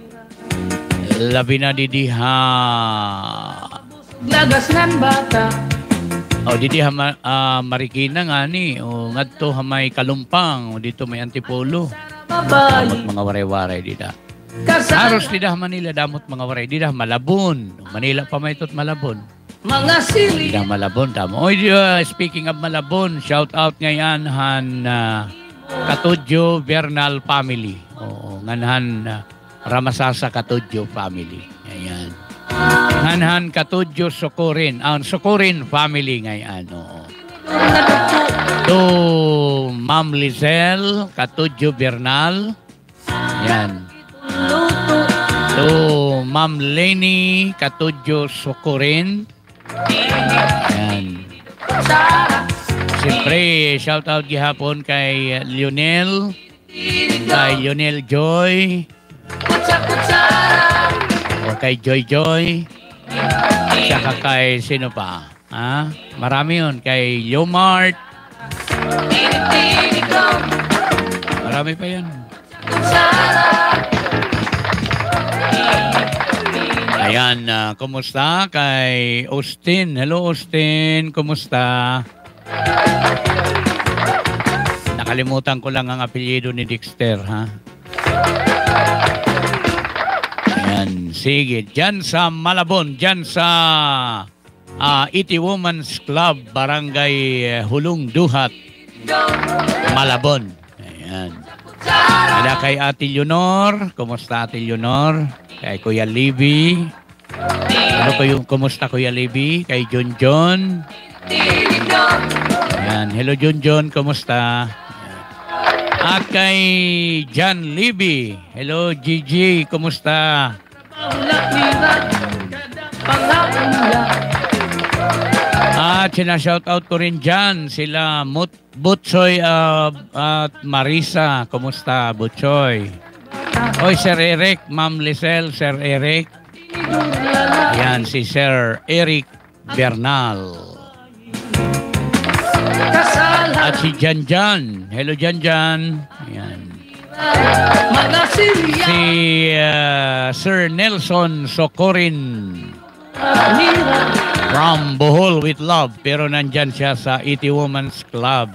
Labi na didi Lagas ng bata. O didi Marikina nga ni. O ngadto may Kalumpang. O dito may Antipolo. Damot mga waray-waray dida. Aros dida Manila, damot mga waray. Dida Malabon. Manila pa may itot Malabon. Mga sili. Dida Malabon, tamo. Oy, speaking of Malabon, shout out ngayon Katudyo Bernal family. Oo, nganhan Ramasasa Katudyo family. Ayan. Nganhan Katudyo Sokorin. Sokorin family ngayon. Oo. To Ma'am Lizelle Katudyo Bernal. Ayan. To Ma'am Lenny Katudyo Sokorin. Ayan. Siyempre, shout out gihapon kay Lionel. Kay Lionel Joy. O kay Joy Joy. Saka kay sino pa? Ha? Marami yun. Kay Yomart. Marami pa yun. Ayan, kumusta? Kay Austin. Hello, Austin. Kumusta? Nakalimutan ko lang ang apelyido ni Dexter, ha? Ayan, sige. Diyan sa Malabon, diyan sa Iti Women's Club, Barangay Hulong Duhat, Malabon. Ayan. Ada kay Ate Leonor. Kumusta Ate Leonor? Kay Kuya Libby. Kumusta Kuya Libby? Kay John John. Ayan. Hello John John. Kumusta? At kay John Libby. Hello Gigi. Kumusta? At sinashoutout ko rin dyan sila Butchoy at Marisa. Kumusta Butchoy? Oy, Sir Eric, Ma'am Lizelle, Sir Eric. Ayan, si Sir Eric Bernal. At si Janjan. Hello, Janjan. Ayan. Si Sir Nelson Socorin. From Bohol with Love. Pero nandyan siya sa Iti Women's Club.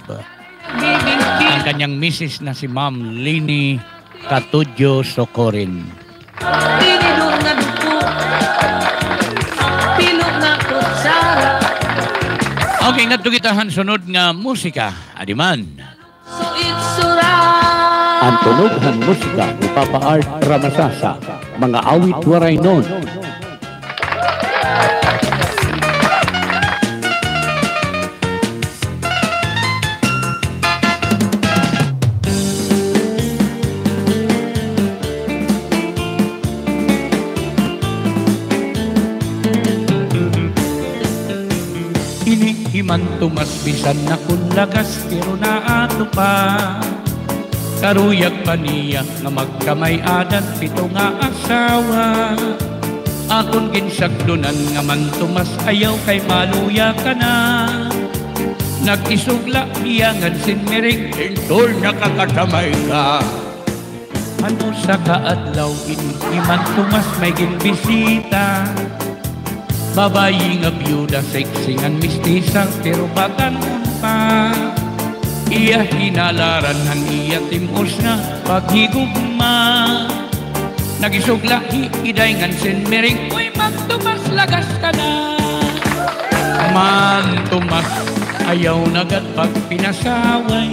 Ang kanyang misis na si Ma'am Lini Katudyo Socorin. Okay, natugitahan sunod nga musika. Adiman. Ang tunughan musika ni Papa Art Ramasasa. Mga awit waray nun. Inihiman tumas bisan na kunlagas pero naato pa. Karuyag pa niya nga magkamay adat pito nga asawa. Akon ginsagdunan nga man tumas ayaw kay maluya ka na. Nag-isugla iyangan sinmiring intor nakakatamay ka. Ano sa kaadlaw inihiman tumas may ginbisita. Babayi nga byuda, sexingan mistisa, pero batan pa. Iya hinalaran ang iya timos na paghigugma. Nagisugla iiday ngan sinmering, uy magtumas lagas ka na. Man tumas ayaw nagat pag pinasaway.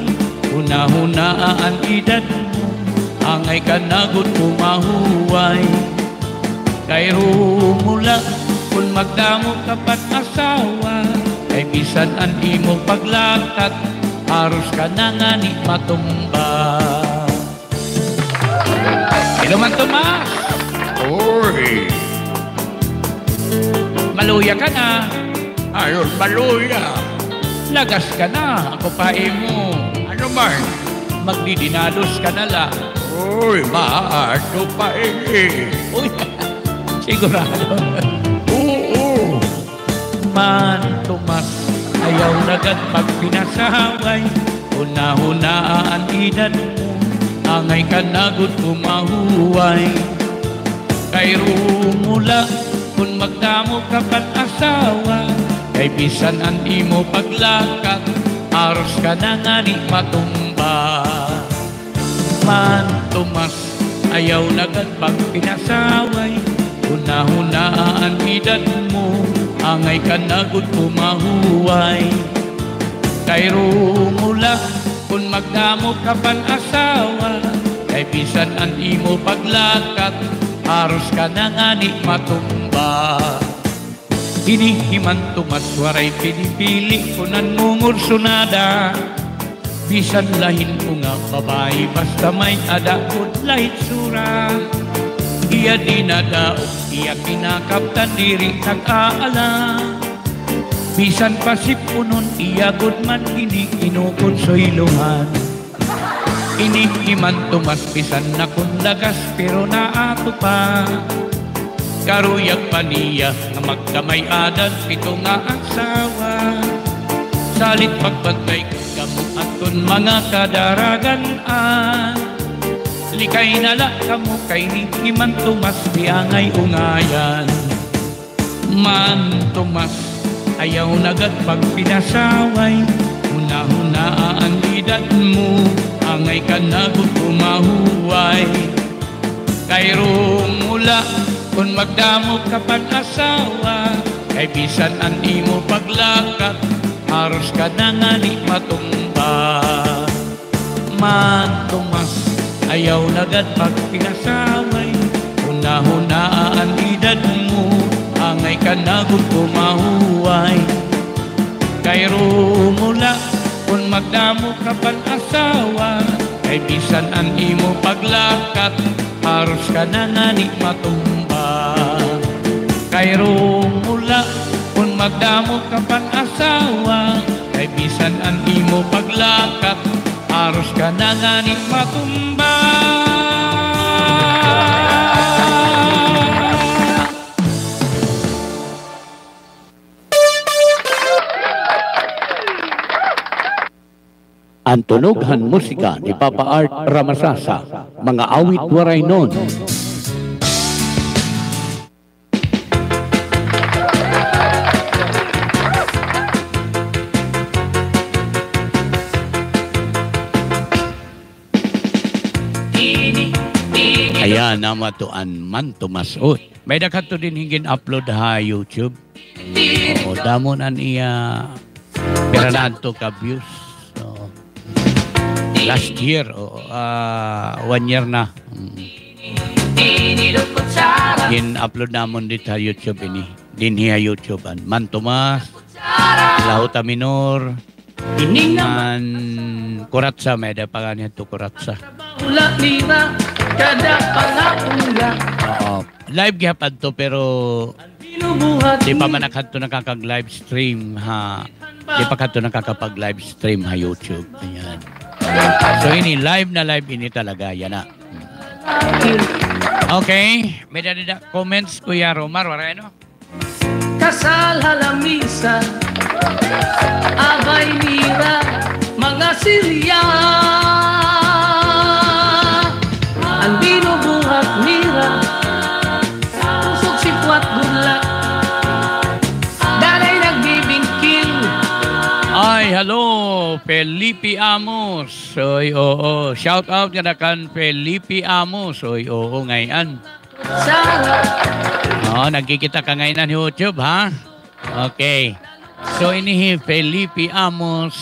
Huna-hunaan edad mo, angay ka nagot kumahuway. Kay rumula kung magdamo kapat asawa, ay kay bisan an imo paglakat, aros ka na nga ni matumba. Hello man Tomas. Uy! Maluya ka na. Ayun, maluya! Lagas ka na. Ako pa mo. Ano man? Magdidinalos ka na la. Uy, maato pa Uy, sigurado. Oo! Man, Tomas, ayaw nagad pag pinasaway. Una-hunaan edad mo, angay ka nagod kumahuway. Kay rumula, kung magdamo ka pan asawa, kay bisan an imo paglakat, aros ka na nga ni matumba. Man, Tomas, ayaw nagad pag pinasaway. Una-hunaan edad mo, angay ka nagod kumahuway. Kay rumula, kung magdamo ka pan asawa, kay bisan an imo paglakat, aros ka na nga ni matumba. Hinihiman Tomas, waray pinipili ko nan mungursunada. Bisan lahin ko nga babae, basta may adakot lahit sura. Iya dinadaog, iya kinakaptan diri nag-aalam. Bisan pasipunon, iya gudman hindi kinukonsoyluhan. Inihiman Tomas, bisan na kunlagas pero naato pa. Karuyag pa niya nga magkamay adan, pito nga asawa. Salit pagbantay kamo at kun mga kadaragan-an. Likay nala kamo kay Himan Tomas, diangay ungayan. Man Tomas, ayaw nagad pag pinasaway. Una-hunaan edad mo, angay ka nagod kumahuway. Kay rumula, kung magdamo ka pan asawa, kay bisan an imo paglakat, aros ka na nga ni matumba. Man Tomas, ayaw nagad pag pinasaway. Una-hunaan edad mo, angay ka nagod kumahuway. Kay rumula, kung magdamo ka pan asawa, kay bisan an imo paglakat, aros ka na nga ni matumba. Kay rumula, kung magdamo ka pan asawa, kay bisan an imo paglakat, aros ka na nga ni matumba. Ang tunughan musika ni Papa Art Ramasasa, mga awit waray nun. Ayan, namatuan man Tomasot. May dakat to din hingin upload ha YouTube. O, damon an iya piralaan to ka views. So, last year, 1 year na. In-upload namon dito sa YouTube ini. Din hiya YouTube. Man Tomas, Lahuta Minor, man Kuratsa, may da pa ganyan to Kuratsa. Live gihapad to pero di pa man nakadto nakakag-live stream ha. Di pa kadto nakakapag-live stream ha YouTube. Ayan. So ini live na live ini talaga yan na. Okay, may dada comments Kuya Romar, wala ano? Kasal halamisa, abay mira, mga Sirya. Ang binubuhat mira, pusok sipwat bulak, dalay nagbibingkil. Ay, hello, Felipe Amos. Oy, oo. Shout out ka na kan Felipe Amos. Oy, oo, ngayon. Oo, nagkikita ka ngayon ng YouTube, ha? Okay. So, ini Felipe Amos,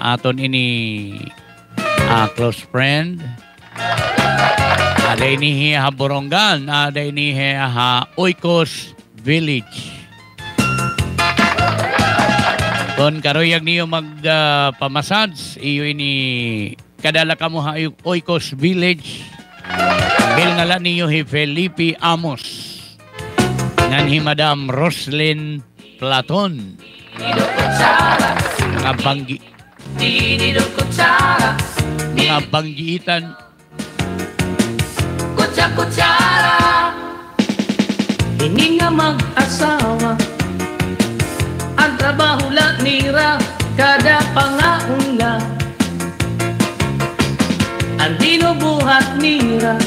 aton ini close friend. Ada ini Haborongan, ada ini Oikos Village. Kon karoyag niyo magpamassage, iyo ini kadala ka mo ha Oikos Village. Bil nga lang niyo hi Felipe Amos. Ngan hi Madam Roslyn Platon. Mga banggi. Mga banggiitan. Kutsara. Hindi nga mag-asawa. Ang trabaho lang nira kada pangaunla. Ang binubuhat nira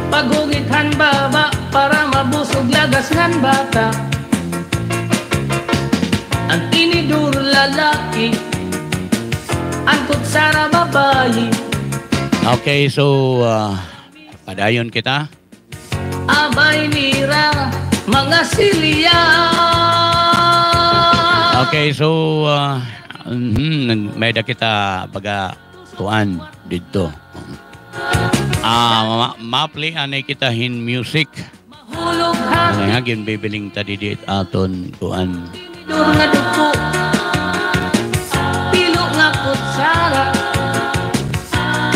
pagugithan baba para mabusog lagas ng bata. Ang tinidur lalaki, ang kutsara babayi. Okay, so padayon kita. Abay nira mga silya. Okay, so may da kita baga tuan dito. Ma-play anay kita hin music. Mahulog hati Ano nga bibiling tadi dit aton tuan. dur nga duko. Pilo nga kutsara.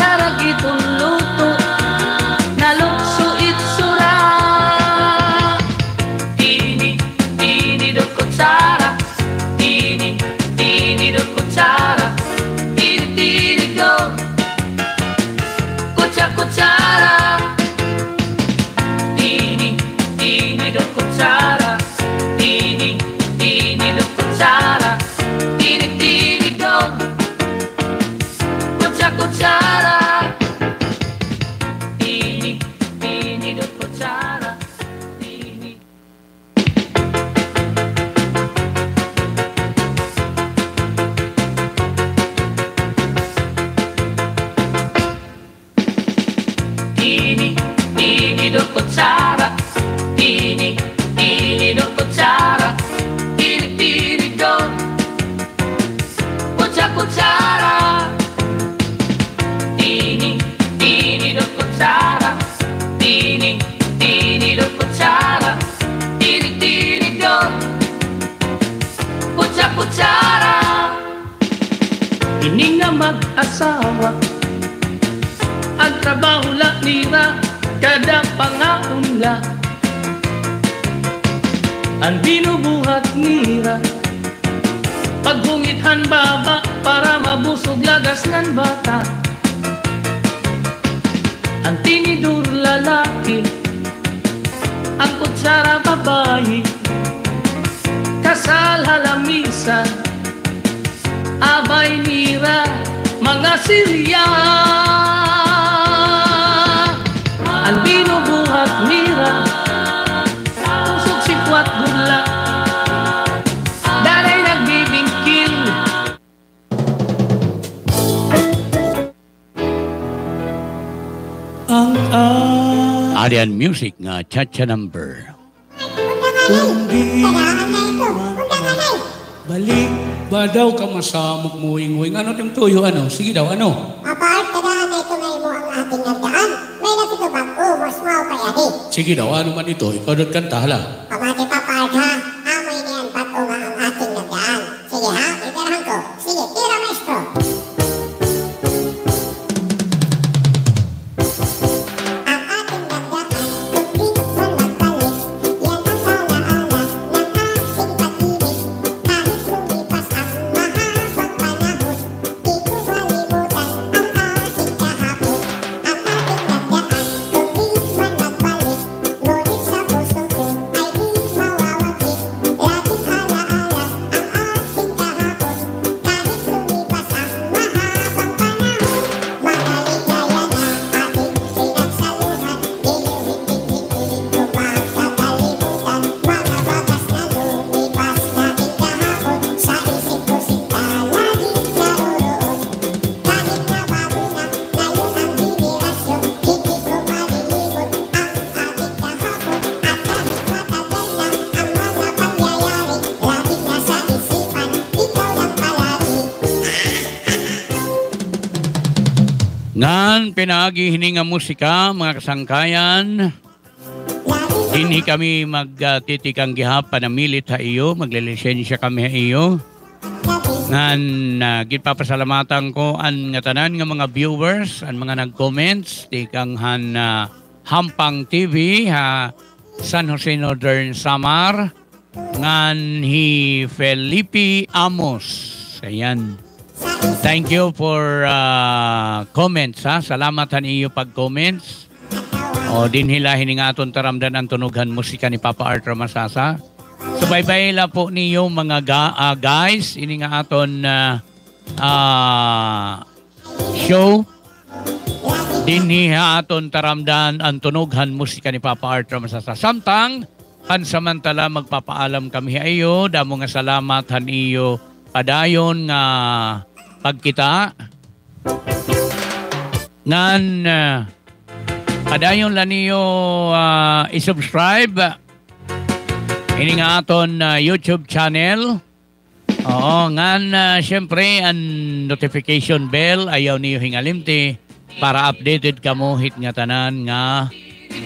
Karag itong luto. Nalukso itsura. Tini do kutsara. Tini do kutsara. Tini do. Kutsara. Tini do kutsara. Tini do kutsara. Tini do. Kutsara. Tini do kutsara. Tini. Tini do kutsara. Tini do kutsara. Tini do. Kutsara. Tini do kutsara. Tini do kutsara. Tini do. Kutsara. Ini nga mag-asawa. Ang trabaho lang nila kada pangaunla. Ang binubuhat nila paghungithan baba para mabusog lagas ng bata. Ang tinidur lalaki, ang kutsara babayi. Kasal halamisan, abay nira mga silya. Ang binubuhat nira pusok si Puat Gula. Daray nagbibingkil. Arian Music nga Cha-Cha Number. Balik ba daw ka masamok muing-uing? Ano yung tuyo? Ano? Sige daw, ano? Apart, kadaan na ito ngayon mo ang ating nagdaan. May natutubag, mas mau kaya di. Sige daw, ano man ito? Ikaw doon kanta, hala. Pamati papart ha, amoy niyan pato nga ang ating nagdaan. Sige ha, itirahan ko. Sige, tira maestro. Ang ating nagdaan, tubig man nagbalik. Yan ang salaalas ng ating pag-ibig. Kahit lumipas ang mahabang panahon, di ko malimutan ang ating kahapon. Ang ating nagdaan, tubig man nagbalik. Ngunit sa puso ko ay di mawawaglit. Laging alaala ang ating kahapon. Kahit lumipas ang mahabang panahon, maligaya na ating pinagsaluhan. Inuhit-hit-hit lumang sa kalimutan. Mga bagas na lumipas nating kahapon. Sa isip ko sinta laging naroroon. Kahit na bago na ngayon ang henerasyon, hindi ko malilimot ang ating kahapon. At kahit matagal na ang mga pangyayari, laging nasa isipan, ikaw lang palagi. Ngan pinagi hininga musika mga kasangkayan. Laging Hindi kami magtitikang gihapa na milit ha iyo, maglilisensya kami ha iyo. Ngan gipapasalamatan ko ang nga tanan nga mga viewers, ang mga nag-comments di kang Hampang TV ha San Jose Northern Samar ngan hi Felipe Amos. Ayan. Thank you for comments ha. Salamat iyo pag-comments. O din hilahin nga aton taramdan ang tunughan musika ni Papa Art Ramasasa. So bye-bye la po niyo mga guys. Ini nga aton show. Dinhi aton taramdan ang tunughan musika ni Papa Art Ramasasa. Samtang pansamantala magpapaalam kami ayo. Damo nga salamat iyo padayon nga pagkita. Ngan padayon lang niyo i-subscribe ini nga aton YouTube channel. Oo, ngan syempre ang notification bell ayaw niyo hingalimti para updated kamo hit nga tanan nga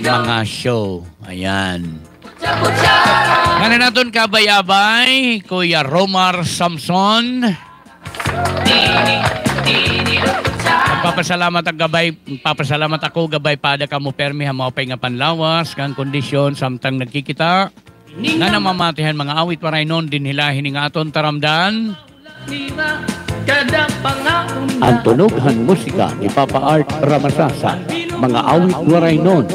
mga show. Ayan. Ngayon naton kabay-abay Kuya Romar Samson. Papasalamat ako gabay pada kamo permi ha maupay nga panlawas kang kondisyon samtang nagkikita nga namamatihan mga awit waray non din hilahin nga aton taramdan ang tunughan musika ni Papa Art Ramasasa mga awit waray non.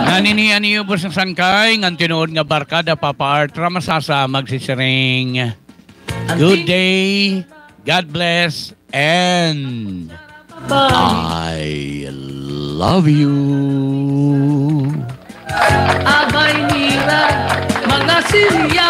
Naninian niyo po sa sangkay ngan tinuod nga barkada Papa Art Ramasasa magsisiring good day, God bless, and I love you. Abay nila mga Siriya